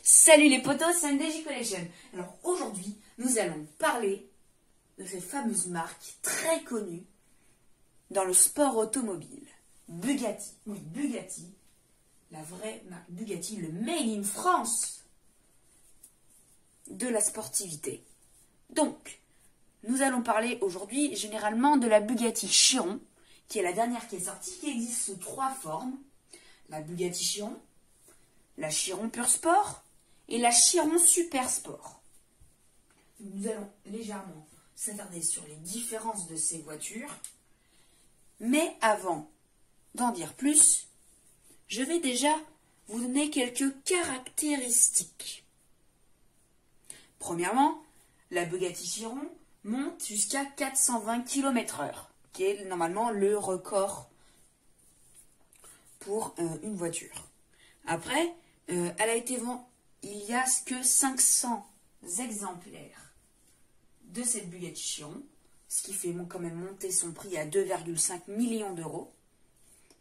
Salut les potos, c'est NDJ Collection. Alors aujourd'hui, nous allons parler de cette fameuse marque très connue dans le sport automobile. Bugatti. Oui, Bugatti. La vraie marque Bugatti, le Made in France de la sportivité. Donc, nous allons parler aujourd'hui généralement de la Bugatti Chiron, qui est la dernière qui est sortie, qui existe sous 3 formes. La Bugatti Chiron, la Chiron Pure Sport et la Chiron Super Sport. Nous allons légèrement s'attarder sur les différences de ces voitures. Mais avant d'en dire plus, je vais déjà vous donner quelques caractéristiques. Premièrement, la Bugatti Chiron monte jusqu'à 420 km/h, qui est normalement le record pour une voiture. Après, elle a été vendue, il n'y a que 500 exemplaires de cette Bugatti Chiron, ce qui fait quand même monter son prix à 2,5 millions d'euros.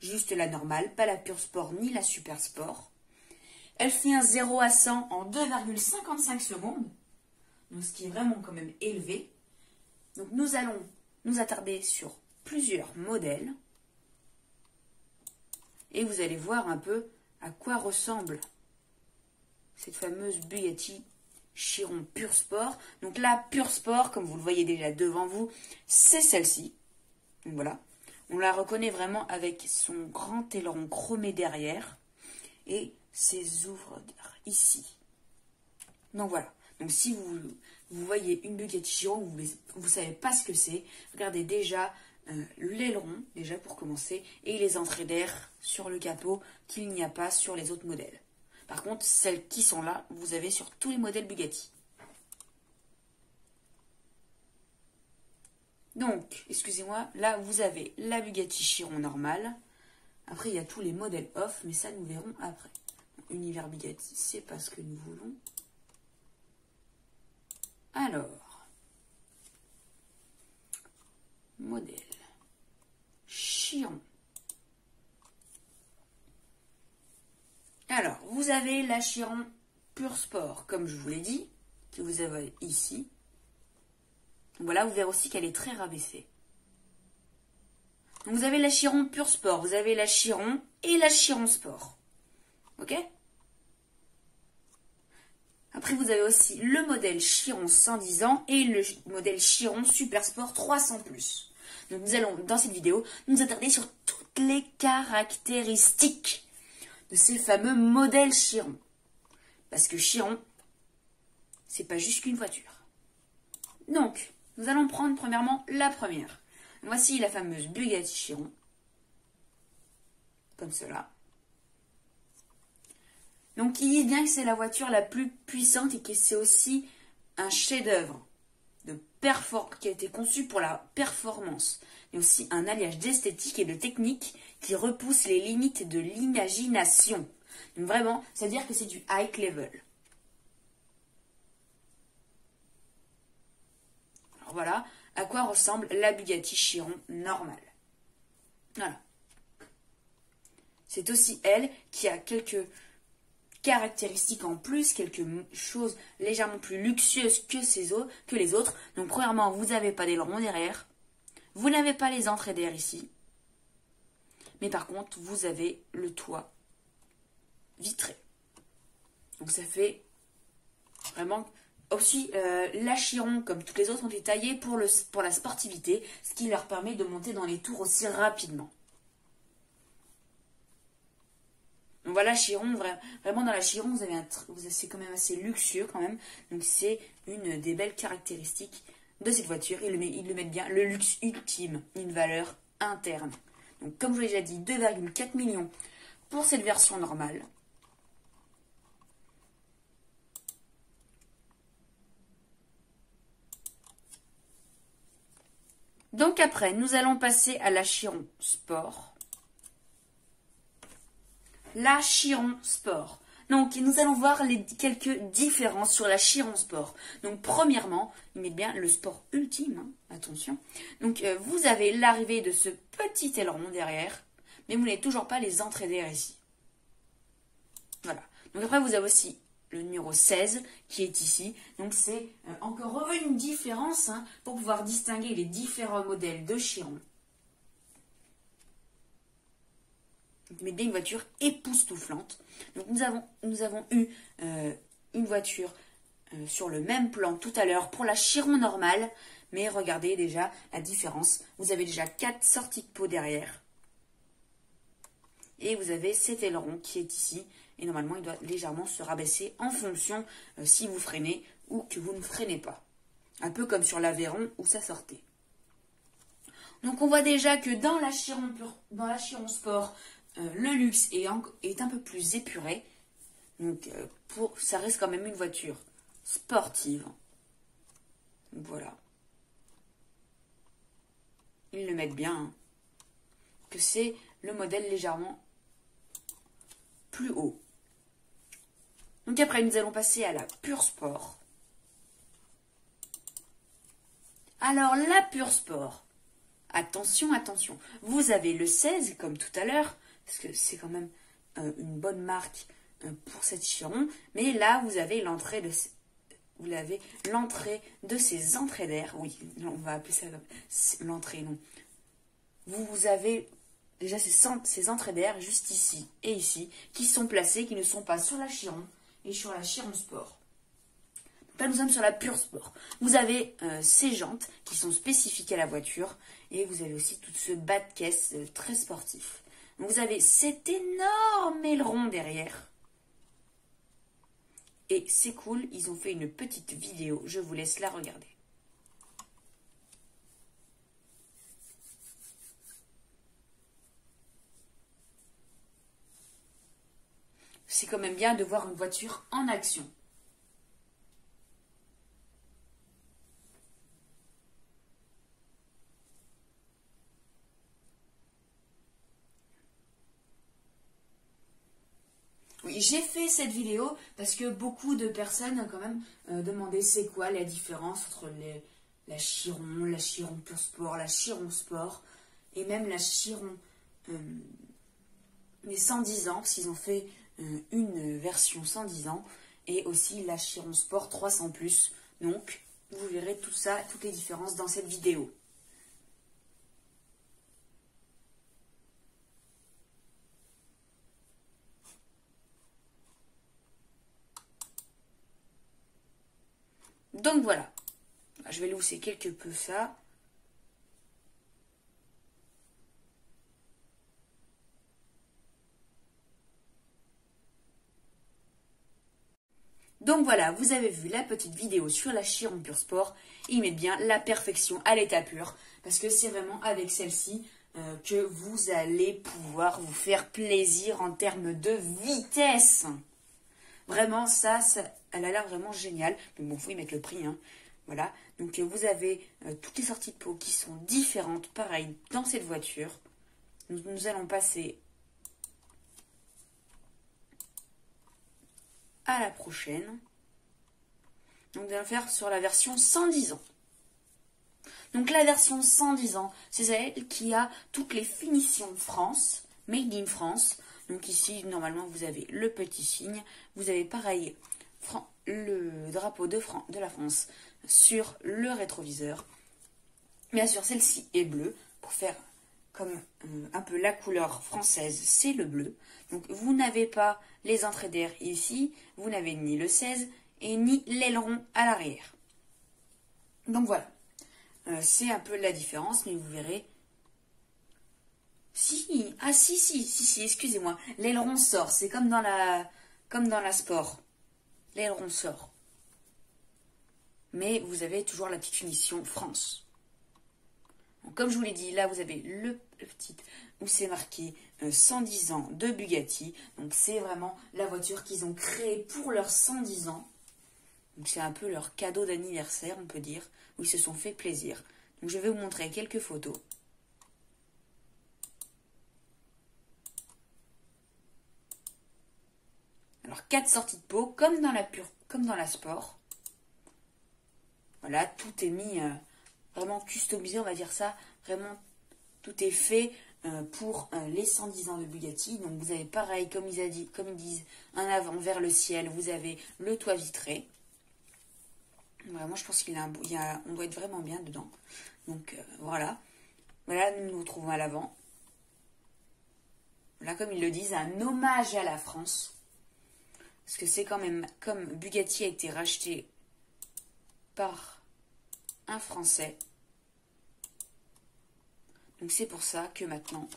Juste la normale, pas la Pure Sport ni la Super Sport. Elle fait un 0 à 100 en 2,55 secondes, donc ce qui est vraiment quand même élevé. Donc nous allons nous attarder sur plusieurs modèles et vous allez voir un peu à quoi ressemble cette fameuse Bugatti Chiron Pure Sport. Donc la Pure Sport, comme vous le voyez déjà devant vous, c'est celle-ci. Donc voilà, on la reconnaît vraiment avec son grand aileron chromé derrière et ses ouvres ici. Donc voilà, donc si vous voyez une Bugatti Chiron, vous ne savez pas ce que c'est, regardez déjà l'aileron, déjà pour commencer, et les entrées d'air sur le capot qu'il n'y a pas sur les autres modèles. Par contre, celles qui sont là, vous avez sur tous les modèles Bugatti. Donc, excusez-moi, là vous avez la Bugatti Chiron normale. Après, il y a tous les modèles off, mais ça nous verrons après. Univers Bugatti, c'est pas ce que nous voulons. Alors, modèle Chiron. Alors, vous avez la Chiron Pure Sport, comme je vous l'ai dit, que vous avez ici. Voilà, vous verrez aussi qu'elle est très rabaissée. Donc, vous avez la Chiron Pure Sport, vous avez la Chiron et la Chiron Sport. Ok? Après, vous avez aussi le modèle Chiron 110 ans et le modèle Chiron Super Sport 300+. Donc, nous allons, dans cette vidéo, nous attarder sur toutes les caractéristiques de ces fameux modèles Chiron. Parce que Chiron, c'est pas juste qu'une voiture. Donc, nous allons prendre premièrement la première. Voici la fameuse Bugatti Chiron. Comme cela. Donc, ils disent bien que c'est la voiture la plus puissante et que c'est aussi un chef-d'œuvre qui a été conçu pour la performance. Mais aussi un alliage d'esthétique et de technique qui repousse les limites de l'imagination. Donc vraiment, c'est-à-dire que c'est du high level. Alors voilà à quoi ressemble la Bugatti Chiron normale. Voilà. C'est aussi elle qui a quelques caractéristiques en plus, quelque chose légèrement plus luxueuse que les autres. Donc premièrement, vous n'avez pas d'aileron derrière. Vous n'avez pas les entrées d'air ici. Mais par contre, vous avez le toit vitré. Donc ça fait vraiment... Aussi, la Chiron, comme toutes les autres, ont été taillées pour la sportivité, ce qui leur permet de monter dans les tours aussi rapidement. Donc voilà, Chiron, vraiment dans la Chiron, c'est quand même assez luxueux quand même. Donc c'est une des belles caractéristiques de cette voiture. Ils le mettent bien, le luxe ultime, une valeur interne. Donc comme je vous l'ai déjà dit, 2,4 millions pour cette version normale. Donc après, nous allons passer à la Chiron Sport. La Chiron Sport. Donc, nous allons voir quelques différences sur la Chiron Sport. Donc, premièrement, ils mettent bien le sport ultime, hein, attention. Donc, vous avez l'arrivée de ce petit aileron derrière, mais vous n'avez toujours pas les entrées d'air ici. Voilà. Donc après, vous avez aussi le numéro 16 qui est ici. Donc c'est encore une différence hein, pour pouvoir distinguer les différents modèles de Chiron. Mais bien une voiture époustouflante. Donc nous avons eu une voiture sur le même plan tout à l'heure pour la Chiron normale. Mais regardez déjà la différence. Vous avez déjà 4 sorties de peau derrière. Et vous avez cet aileron qui est ici. Et normalement, il doit légèrement se rabaisser en fonction si vous freinez ou que vous ne freinez pas. Un peu comme sur l'Aveyron où ça sortait. Donc on voit déjà que dans la Chiron Sport, le luxe est un peu plus épuré. Donc ça reste quand même une voiture sportive. Donc, voilà. Ils le mettent bien. Hein. Que c'est le modèle légèrement plus haut. Donc après, nous allons passer à la Pure Sport. Alors, la Pure Sport. Attention, attention. Vous avez le 16, comme tout à l'heure, parce que c'est quand même une bonne marque pour cette Chiron. Mais là, vous avez l'entrée de ces entrées d'air. Oui, on va appeler ça l'entrée, non. Vous avez déjà ces entrées d'air juste ici et ici, qui sont placées, qui ne sont pas sur la Chiron et sur la Chiron Sport. Donc là, nous sommes sur la Pure Sport. Vous avez ces jantes qui sont spécifiques à la voiture et vous avez aussi tout ce bas de caisse très sportif. Donc vous avez cet énorme aileron derrière. Et c'est cool, ils ont fait une petite vidéo, je vous laisse la regarder. C'est quand même bien de voir une voiture en action. Oui, j'ai fait cette vidéo parce que beaucoup de personnes quand même demandaient c'est quoi la différence entre la Chiron Pure Sport, la Chiron Sport et même la Chiron mais 110 ans, parce qu'ils ont fait une version 110 ans et aussi la Chiron Sport 300+. Donc, vous verrez tout ça, toutes les différences dans cette vidéo. Donc voilà, je vais lousser quelque peu ça. Donc voilà, vous avez vu la petite vidéo sur la Chiron Pure Sport. Ils mettent bien la perfection à l'état pur. Parce que c'est vraiment avec celle-ci que vous allez pouvoir vous faire plaisir en termes de vitesse. Vraiment, elle a l'air vraiment géniale. Mais bon, il faut y mettre le prix. Hein. Voilà. Donc vous avez toutes les sorties de peau qui sont différentes. Pareil, dans cette voiture. Nous allons passer à la prochaine. Donc nous allons faire sur la version 110 ans. Donc la version 110 ans, c'est celle qui a toutes les finitions France, Made in France. Donc ici, normalement, vous avez le petit signe. Vous avez pareil le drapeau de la France sur le rétroviseur. Bien sûr, celle-ci est bleue pour faire comme un peu la couleur française, c'est le bleu. Donc vous n'avez pas les entrées d'air ici, vous n'avez ni le 16 et ni l'aileron à l'arrière. Donc voilà, c'est un peu la différence, mais vous verrez. Si, excusez-moi, l'aileron sort, c'est comme dans la Sport. L'aileron sort. Mais vous avez toujours la petite finition France. Donc, comme je vous l'ai dit, là vous avez le petit où c'est marqué 110 ans de Bugatti. Donc c'est vraiment la voiture qu'ils ont créée pour leurs 110 ans. Donc c'est un peu leur cadeau d'anniversaire, on peut dire, où ils se sont fait plaisir. Donc je vais vous montrer quelques photos. Alors 4 sorties de peau, comme dans la Sport. Voilà, tout est mis vraiment customisé, on va dire ça. Vraiment, tout est fait pour les 110 ans de Bugatti. Donc vous avez pareil, comme ils disent, un avant vers le ciel, vous avez le toit vitré. Vraiment, je pense on doit être vraiment bien dedans. Donc voilà. Voilà, nous nous retrouvons à l'avant. Là, comme ils le disent, un hommage à la France. Parce que c'est quand même, comme Bugatti a été racheté par un Français. Donc c'est pour ça que maintenant,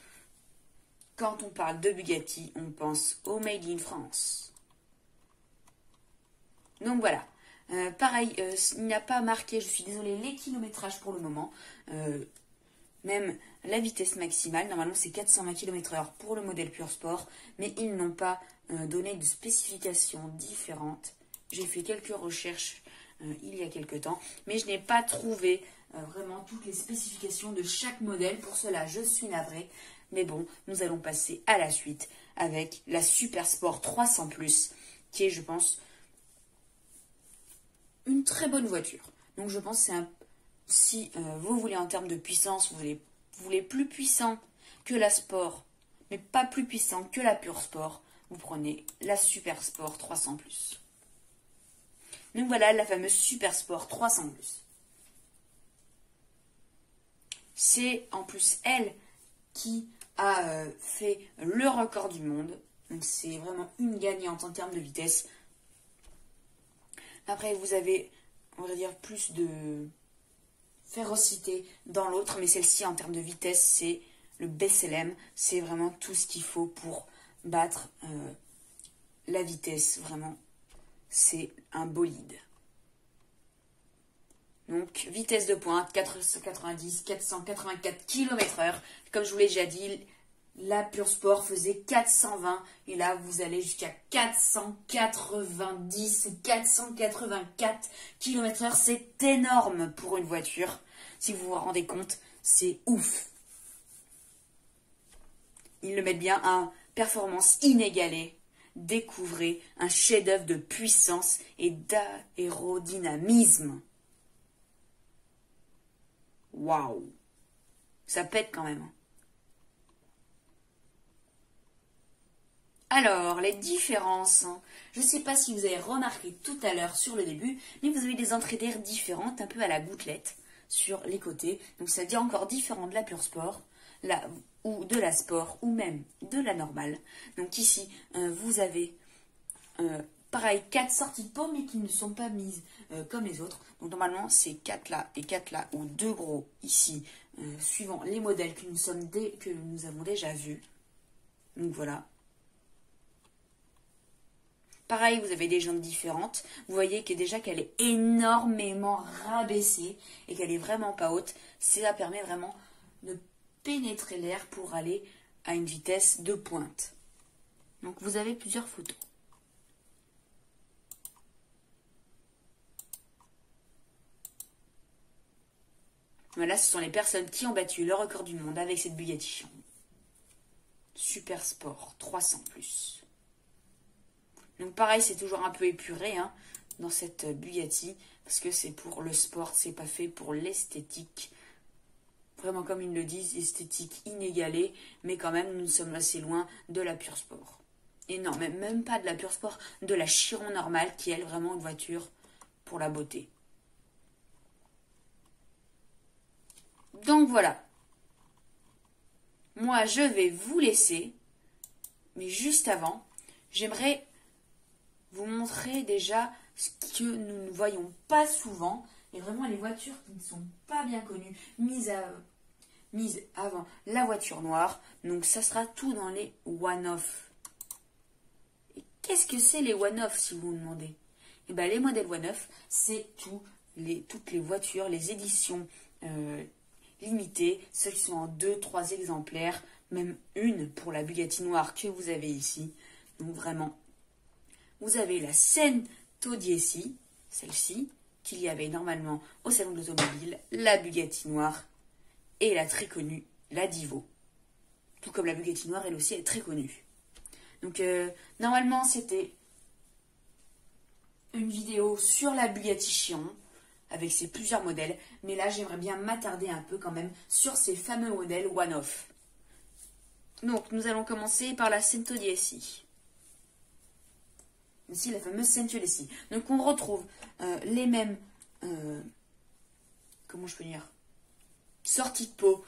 quand on parle de Bugatti, on pense au Made in France. Donc voilà. Pareil, il n'y a pas marqué, je suis désolée, les kilométrages pour le moment. Même la vitesse maximale, normalement c'est 420 km/h pour le modèle Pure Sport, mais ils n'ont pas donné de spécifications différentes. J'ai fait quelques recherches il y a quelques temps, mais je n'ai pas trouvé vraiment toutes les spécifications de chaque modèle. Pour cela, je suis navrée. Mais bon, nous allons passer à la suite avec la Super Sport 300+, qui est, je pense, une très bonne voiture. Donc je pense que si vous voulez en termes de puissance, vous voulez plus puissant que la Sport, mais pas plus puissant que la Pure Sport, vous prenez la Super Sport 300+. Donc voilà la fameuse Super Sport 300+. C'est en plus elle qui a fait le record du monde. Donc c'est vraiment une gagnante en termes de vitesse. Après vous avez, on va dire, plus de férocité dans l'autre, mais celle-ci en termes de vitesse, c'est le BSLM. C'est vraiment tout ce qu'il faut pour battre la vitesse. Vraiment, c'est un bolide. Donc, vitesse de pointe, 490, 484 km/h. Comme je vous l'ai déjà dit, la Pure Sport faisait 420. Et là, vous allez jusqu'à 490 ou 484 km/h. C'est énorme pour une voiture. Si vous vous rendez compte, c'est ouf. Ils le mettent bien à performance inégalée. Découvrez un chef-d'œuvre de puissance et d'aérodynamisme. Waouh! Ça pète quand même. Alors, les différences. Je ne sais pas si vous avez remarqué tout à l'heure sur le début, mais vous avez des entrées d'air différentes, un peu à la gouttelette, sur les côtés. Donc, ça devient encore différent de la Pure Sport, ou de la Sport, ou même de la normale. Donc ici, vous avez, pareil, 4 sorties de peau, mais qui ne sont pas mises comme les autres. Donc normalement, c'est 4 là et 4 là, ou 2 gros ici, suivant les modèles que nous avons déjà vus. Donc voilà. Pareil, vous avez des jantes différentes. Vous voyez que déjà qu'elle est énormément rabaissée et qu'elle est vraiment pas haute. Ça permet vraiment de pénétrer l'air pour aller à une vitesse de pointe. Donc vous avez plusieurs photos. Voilà, ce sont les personnes qui ont battu le record du monde avec cette Bugatti Chiron. Super Sport 300+. Donc pareil, c'est toujours un peu épuré dans cette Bugatti, parce que c'est pour le sport, c'est pas fait pour l'esthétique. Vraiment, comme ils le disent, esthétique inégalée, mais quand même, nous sommes assez loin de la Pure Sport. Et non, même pas de la Pure Sport, de la Chiron normale, qui est elle vraiment une voiture pour la beauté. Donc voilà. Moi, je vais vous laisser, mais juste avant, j'aimerais vous montrer déjà ce que nous ne voyons pas souvent, et vraiment les voitures qui ne sont pas bien connues, mises avant la voiture noire. Donc ça sera tout dans les one-off. Et qu'est-ce que c'est les one-off, si vous me demandez? Et bien les modèles one-off, c'est toutes les voitures, les éditions limitées, celles qui sont en 2-3 exemplaires, même une pour la Bugatti noire que vous avez ici. Donc vraiment, vous avez la Cento Dieci, celle-ci, qu'il y avait normalement au salon de l'automobile, la Bugatti noire et la très connue, la Divo. Tout comme la Bugatti noire, elle aussi est très connue. Donc normalement c'était une vidéo sur la Bugatti Chiron avec ses plusieurs modèles, mais là j'aimerais bien m'attarder un peu quand même sur ces fameux modèles one-off. Donc, nous allons commencer par la Cento Dieci. Ici, la fameuse Cento Dieci. Donc, on retrouve les mêmes, comment je peux dire, sorties de peau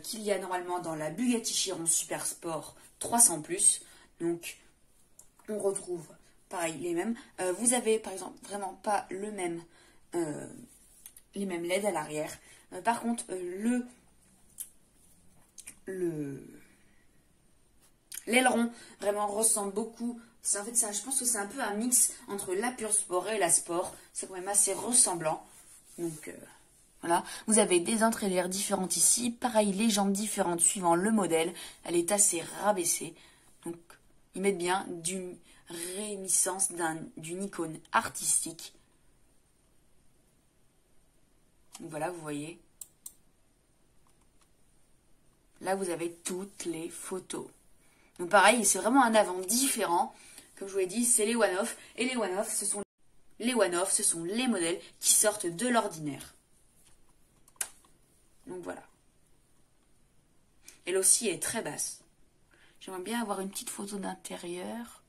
qu'il y a normalement dans la Bugatti Chiron Super Sport 300+. Donc, on retrouve, pareil, les mêmes. Vous avez, par exemple, vraiment pas les mêmes LED à l'arrière. Par contre, l'aileron vraiment ressemble beaucoup. En fait, ça, je pense que c'est un peu un mix entre la pure sport et la sport. C'est quand même assez ressemblant. Donc, voilà. Vous avez des entrées d'air différentes ici. Pareil, les jambes différentes suivant le modèle. Elle est assez rabaissée. Donc, ils mettent bien d'une réminiscence d'une icône artistique. Donc voilà, vous voyez. Là, vous avez toutes les photos. Donc pareil, c'est vraiment un avant différent. Comme je vous l'ai dit, c'est les one-off. Et les one-off, ce sont les modèles qui sortent de l'ordinaire. Donc voilà. Elle aussi est très basse. J'aimerais bien avoir une petite photo d'intérieur.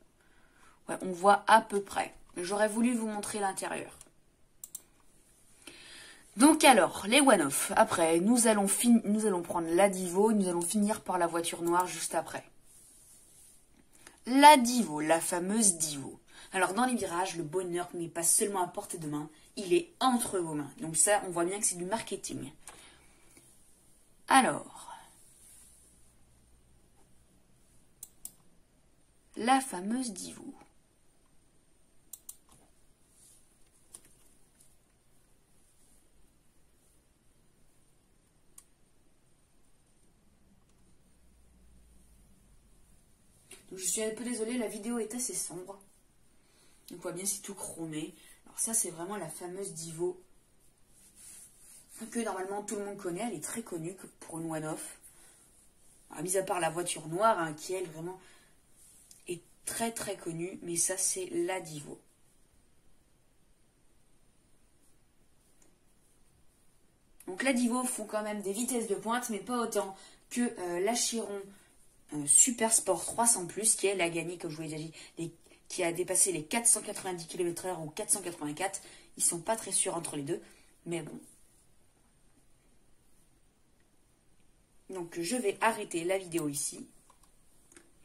Ouais, on voit à peu près. Mais j'aurais voulu vous montrer l'intérieur. Donc alors, les one-off. Après, nous allons prendre la Divo. Nous allons finir par la voiture noire juste après. La Divo, la fameuse Divo. Alors dans les virages, le bonheur n'est pas seulement à portée de main, il est entre vos mains. Donc ça, on voit bien que c'est du marketing. Alors, la fameuse Divo. Donc, je suis un peu désolée, la vidéo est assez sombre. On voit bien, c'est tout chromé. Alors ça, c'est vraiment la fameuse Divo que normalement tout le monde connaît. Elle est très connue pour une one-off. Mis à part la voiture noire, hein, qui elle vraiment est très très connue. Mais ça, c'est la Divo. Donc la Divo font quand même des vitesses de pointe, mais pas autant que la Chiron Super Sport 300+, qui elle a gagné, comme je vous l'ai déjà dit, qui a dépassé les 490 km/h ou 484. Ils sont pas très sûrs entre les deux, mais bon. Donc je vais arrêter la vidéo ici,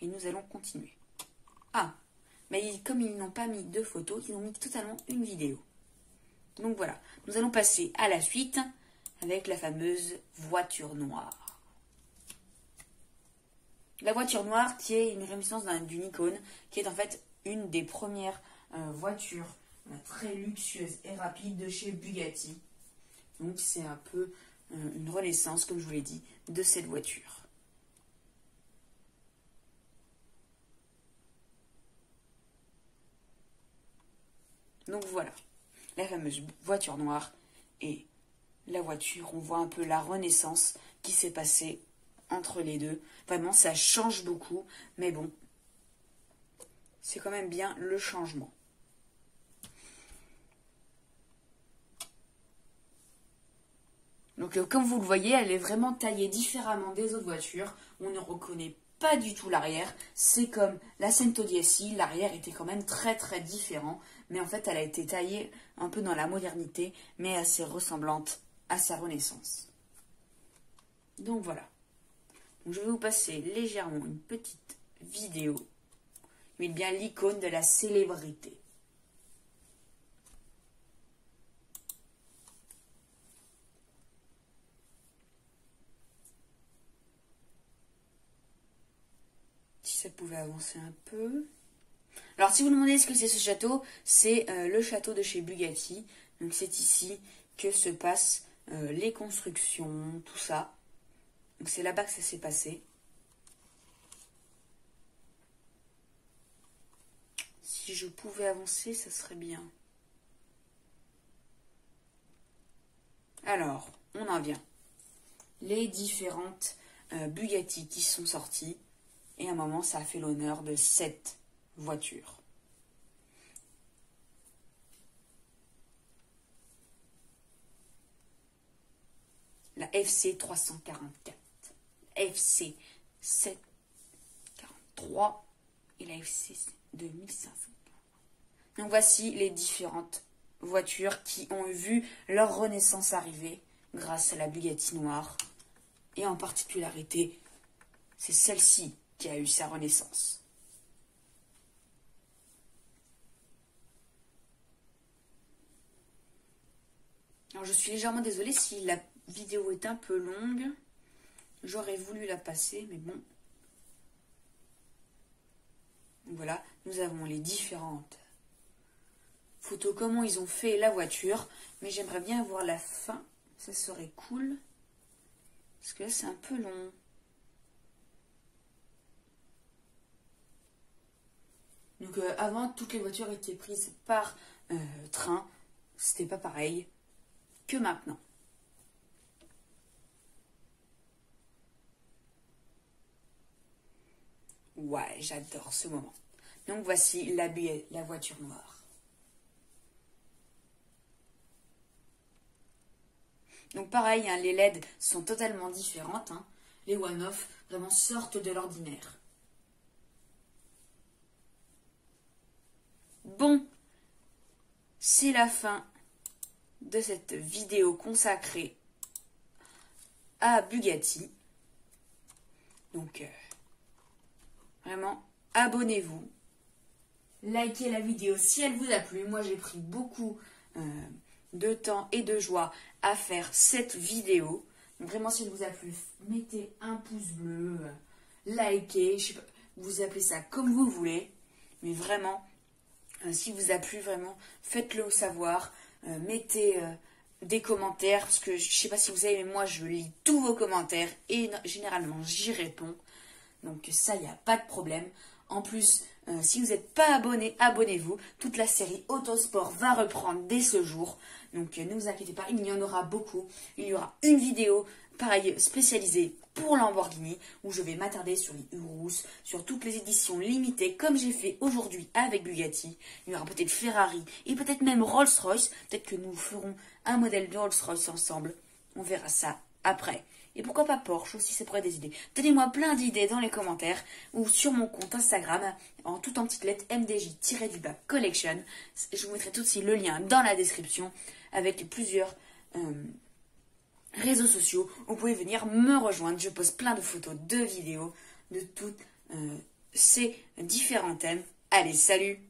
et nous allons continuer. Ah, mais comme ils n'ont pas mis de photos, ils ont mis totalement une vidéo. Donc voilà, nous allons passer à la suite avec la fameuse voiture noire. La voiture noire qui est une réminiscence d'une icône, qui est en fait une des premières voitures très luxueuses et rapides de chez Bugatti. Donc c'est un peu une renaissance, comme je vous l'ai dit, de cette voiture. Donc voilà, la fameuse voiture noire et la voiture, on voit un peu la renaissance qui s'est passée entre les deux. Vraiment, ça change beaucoup, mais bon, c'est quand même bien le changement. Donc, comme vous le voyez, elle est vraiment taillée différemment des autres voitures. On ne reconnaît pas du tout l'arrière. C'est comme la Cento Dieci, l'arrière était quand même très très différent. Mais en fait, elle a été taillée un peu dans la modernité, mais assez ressemblante à sa renaissance. Donc voilà. Donc, je vais vous passer légèrement une petite vidéo. Mais bien l'icône de la célébrité. Si ça pouvait avancer un peu. Alors si vous vous demandez ce que c'est ce château, c'est le château de chez Bugatti. Donc c'est ici que se passent les constructions, tout ça. Donc c'est là-bas que ça s'est passé. Si je pouvais avancer, ça serait bien. Alors, on en vient. Les différentes Bugatti qui sont sorties. Et à un moment, ça a fait l'honneur de cette voiture. La FC 344. FC 7 3 et la F6 de 1500. Donc voici les différentes voitures qui ont vu leur renaissance arriver grâce à la Bugatti noire. Et en particularité, c'est celle-ci qui a eu sa renaissance. Alors je suis légèrement désolée si la vidéo est un peu longue. J'aurais voulu la passer, mais bon. Donc voilà, nous avons les différentes photos, comment ils ont fait la voiture. Mais j'aimerais bien voir la fin, ça serait cool. Parce que là, c'est un peu long. Donc avant, toutes les voitures étaient prises par train. C'était pas pareil que maintenant. Ouais, j'adore ce moment. Donc voici la voiture noire. Donc pareil, hein, les LED sont totalement différentes. Hein. Les one-off vraiment sortent de l'ordinaire. Bon, c'est la fin de cette vidéo consacrée à Bugatti. Donc, vraiment, abonnez-vous. Likez la vidéo si elle vous a plu. Moi, j'ai pris beaucoup de temps et de joie à faire cette vidéo. Donc, vraiment, si elle vous a plu, mettez un pouce bleu, likez, je sais pas, vous appelez ça comme vous voulez. Mais vraiment, si vous a plu, vraiment, faites-le savoir. Mettez des commentaires, parce que je ne sais pas si vous savez, mais moi, je lis tous vos commentaires et généralement, j'y réponds. Donc ça, il n'y a pas de problème. En plus, si vous n'êtes pas abonné, abonnez-vous. Toute la série Autosport va reprendre dès ce jour. Donc ne vous inquiétez pas, il y en aura beaucoup. Il y aura une vidéo, pareil, spécialisée pour Lamborghini, où je vais m'attarder sur les Urus, sur toutes les éditions limitées, comme j'ai fait aujourd'hui avec Bugatti. Il y aura peut-être Ferrari et peut-être même Rolls-Royce. Peut-être que nous ferons un modèle de Rolls-Royce ensemble. On verra ça après. Et pourquoi pas Porsche aussi, ça pourrait être des idées. Donnez-moi plein d'idées dans les commentaires ou sur mon compte Instagram, tout en petites lettres, MDJ-du-bas Collection. Je vous mettrai tout de suite le lien dans la description avec plusieurs réseaux sociaux. Vous pouvez venir me rejoindre. Je poste plein de photos, de vidéos, de tous ces différents thèmes. Allez, salut!